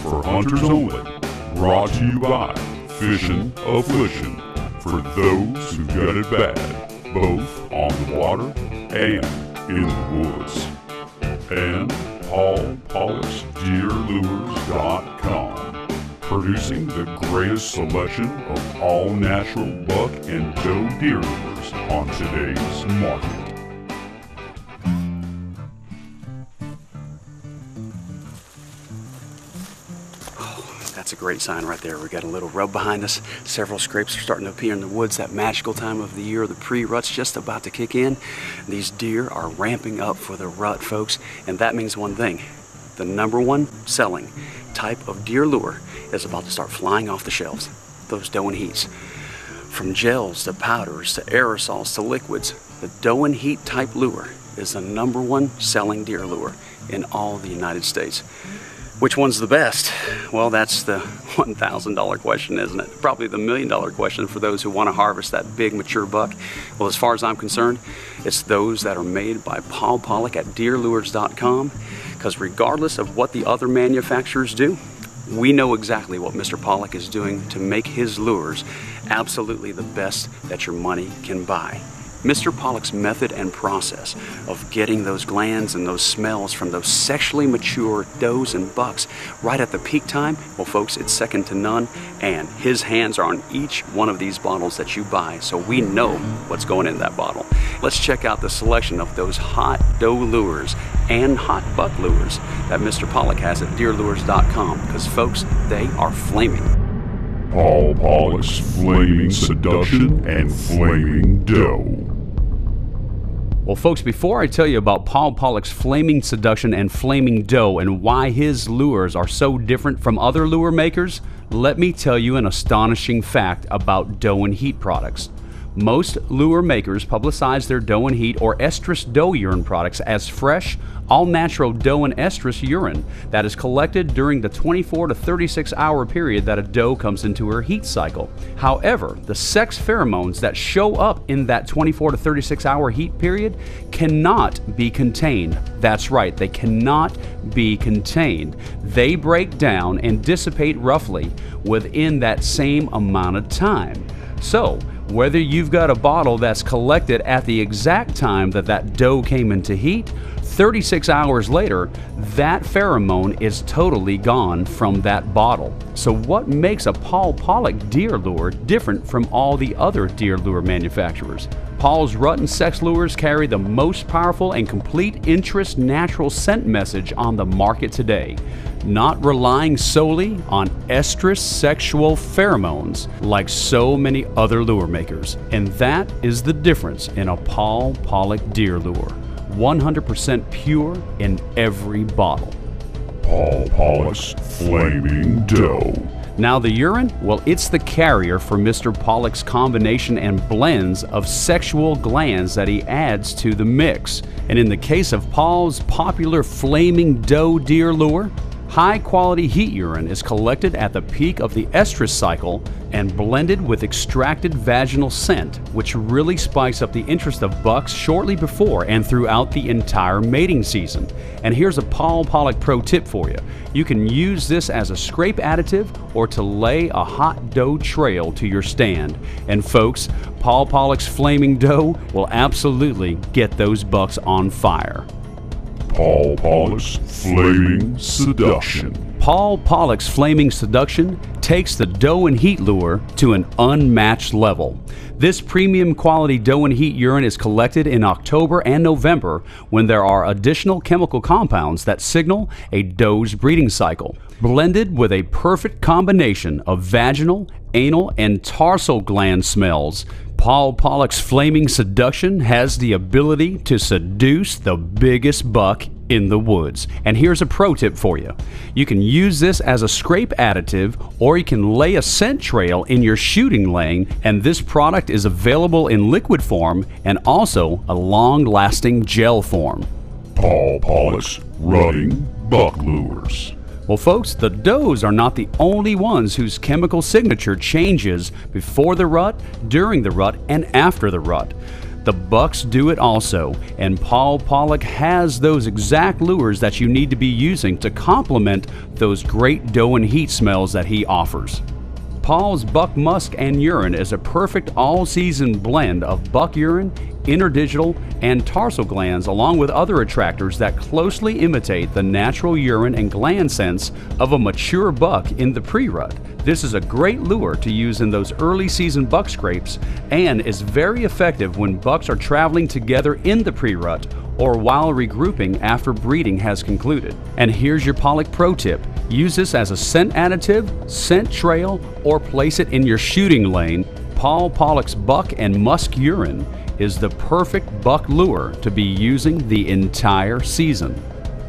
for hunters only. Brought to you by Fishin' Affliction, for those who got it bad, both on the water and in the woods. And POLLICK'S, producing the greatest selection of all natural buck and doe deer lures on today's market. That's a great sign right there. We got a little rub behind us. Several scrapes are starting to appear in the woods. That magical time of the year, the pre-rut's just about to kick in. These deer are ramping up for the rut, folks, and that means one thing. The #1 selling type of deer lure is about to start flying off the shelves. Those Doe-In-Heats. From gels to powders to aerosols to liquids, the Doe-In-Heat type lure is the #1 selling deer lure in all the United States. Which one's the best? Well, that's the $1,000 question, isn't it? Probably the $1 million question for those who want to harvest that big mature buck. Well, as far as I'm concerned, it's those that are made by Paul Pollick at deerlures.com, because regardless of what the other manufacturers do, we know exactly what Mr. Pollick is doing to make his lures absolutely the best that your money can buy. Mr. Pollick's method and process of getting those glands and those smells from those sexually mature does and bucks right at the peak time, well folks, it's second to none, and his hands are on each one of these bottles that you buy, so we know what's going in that bottle. Let's check out the selection of those hot doe lures and hot buck lures that Mr. Pollick has at deerlures.com, because folks, they are flaming. Paul Pollick's Flaming Seduction and Flaming Doe. Well, folks, before I tell you about Paul Pollick's Flaming Seduction and Flaming Doe and why his lures are so different from other lure makers, let me tell you an astonishing fact about Doe-In-Heat products. Most lure makers publicize their Doe-In-Heat or estrus doe urine products as fresh, all-natural doe and estrus urine that is collected during the 24 to 36 hour period that a doe comes into her heat cycle. However, the sex pheromones that show up in that 24 to 36 hour heat period cannot be contained. That's right, they cannot be contained. They break down and dissipate roughly within that same amount of time. So, whether you've got a bottle that's collected at the exact time that that doe came into heat, 36 hours later, that pheromone is totally gone from that bottle. So what makes a Paul Pollick deer lure different from all the other deer lure manufacturers? Paul's rut and sex lures carry the most powerful and complete interest natural scent message on the market today, not relying solely on estrus sexual pheromones like so many other lure makers. And that is the difference in a Paul Pollick deer lure. 100% pure in every bottle. Paul Pollick's Flaming Doe. Now the urine, well, it's the carrier for Mr. Pollick's combination and blends of sexual glands that he adds to the mix. And in the case of Paul's popular Flaming Doe deer lure, high-quality heat urine is collected at the peak of the estrus cycle and blended with extracted vaginal scent, which really spikes up the interest of bucks shortly before and throughout the entire mating season. And here's a Paul Pollick pro tip for you. You can use this as a scrape additive or to lay a hot doe trail to your stand. And folks, Paul Pollick's Flaming Doe will absolutely get those bucks on fire. Paul Pollick's Flaming Seduction. Paul Pollick's Flaming Seduction takes the Doe-In-Heat lure to an unmatched level. This premium quality Doe-In-Heat urine is collected in October and November when there are additional chemical compounds that signal a doe's breeding cycle, blended with a perfect combination of vaginal, anal, and tarsal gland smells. Paul Pollick's Flaming Seduction has the ability to seduce the biggest buck in the woods. And here's a pro tip for you. You can use this as a scrape additive, or you can lay a scent trail in your shooting lane, and this product is available in liquid form and also a long-lasting gel form. Paul Pollick's Rutting Buck Lures. Well, folks, the does are not the only ones whose chemical signature changes before the rut, during the rut, and after the rut. The The bucks do it also, and Paul Pollick has those exact lures that you need to be using to complement those great Doe-In-Heat smells that he offers. Paul's Buck Musk and Urine is a perfect all-season blend of buck urine, interdigital, and tarsal glands, along with other attractors that closely imitate the natural urine and gland scents of a mature buck in the pre-rut. This is a great lure to use in those early season buck scrapes and is very effective when bucks are traveling together in the pre-rut or while regrouping after breeding has concluded. And here's your Pollick pro tip. Use this as a scent additive, scent trail, or place it in your shooting lane. Paul Pollick's Buck and Musk Urine is the perfect buck lure to be using the entire season.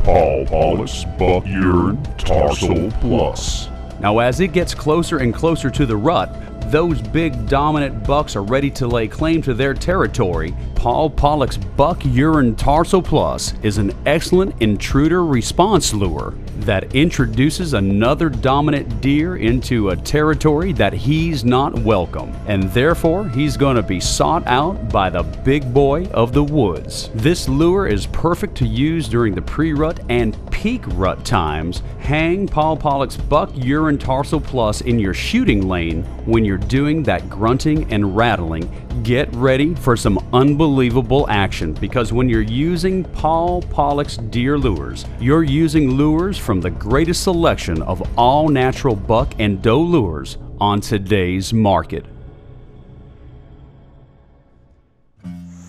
Paul Pollick's Buck Urine Tarsal Plus. Now as it gets closer and closer to the rut, those big dominant bucks are ready to lay claim to their territory. Paul Pollick's Buck Urine Tarsal Plus is an excellent intruder response lure that introduces another dominant deer into a territory that he's not welcome, and therefore he's going to be sought out by the big boy of the woods. This lure is perfect to use during the pre-rut and peak rut times. Hang Paul Pollick's Buck Urine Tarsal Plus in your shooting lane when you're doing that grunting and rattling. Get ready for some unbelievable action, because when you're using Paul Pollick's deer lures, you're using lures from the greatest selection of all natural buck and doe lures on today's market.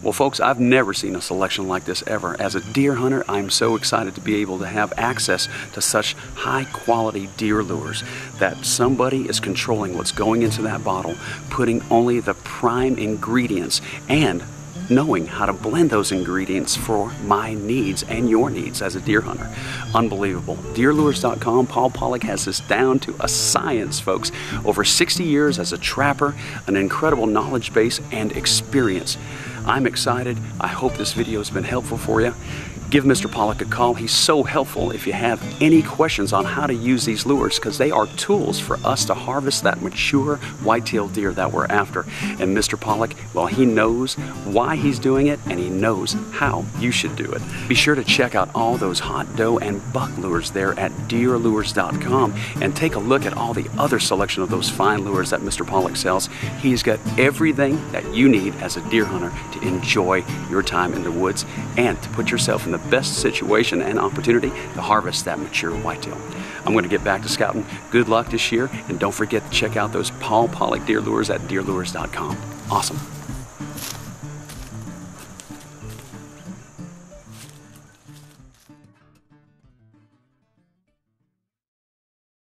Well, folks, I've never seen a selection like this ever. As a deer hunter, I'm so excited to be able to have access to such high-quality deer lures that somebody is controlling what's going into that bottle, putting only the prime ingredients, and knowing how to blend those ingredients for my needs and your needs as a deer hunter. Unbelievable. Deerlures.com, Paul Pollick has this down to a science, folks. Over 60 years as a trapper, an incredible knowledge base and experience. I'm excited. I hope this video has been helpful for you. Give Mr. Pollick a call. He's so helpful if you have any questions on how to use these lures, because they are tools for us to harvest that mature white-tailed deer that we're after. And Mr. Pollick, well, he knows why he's doing it, and he knows how you should do it. Be sure to check out all those hot doe and buck lures there at deerlures.com and take a look at all the other selection of those fine lures that Mr. Pollick sells. He's got everything that you need as a deer hunter to enjoy your time in the woods and to put yourself in the best situation and opportunity to harvest that mature whitetail. I'm going to get back to scouting. Good luck this year, and don't forget to check out those Paul Pollick deer lures at deerlures.com. Awesome.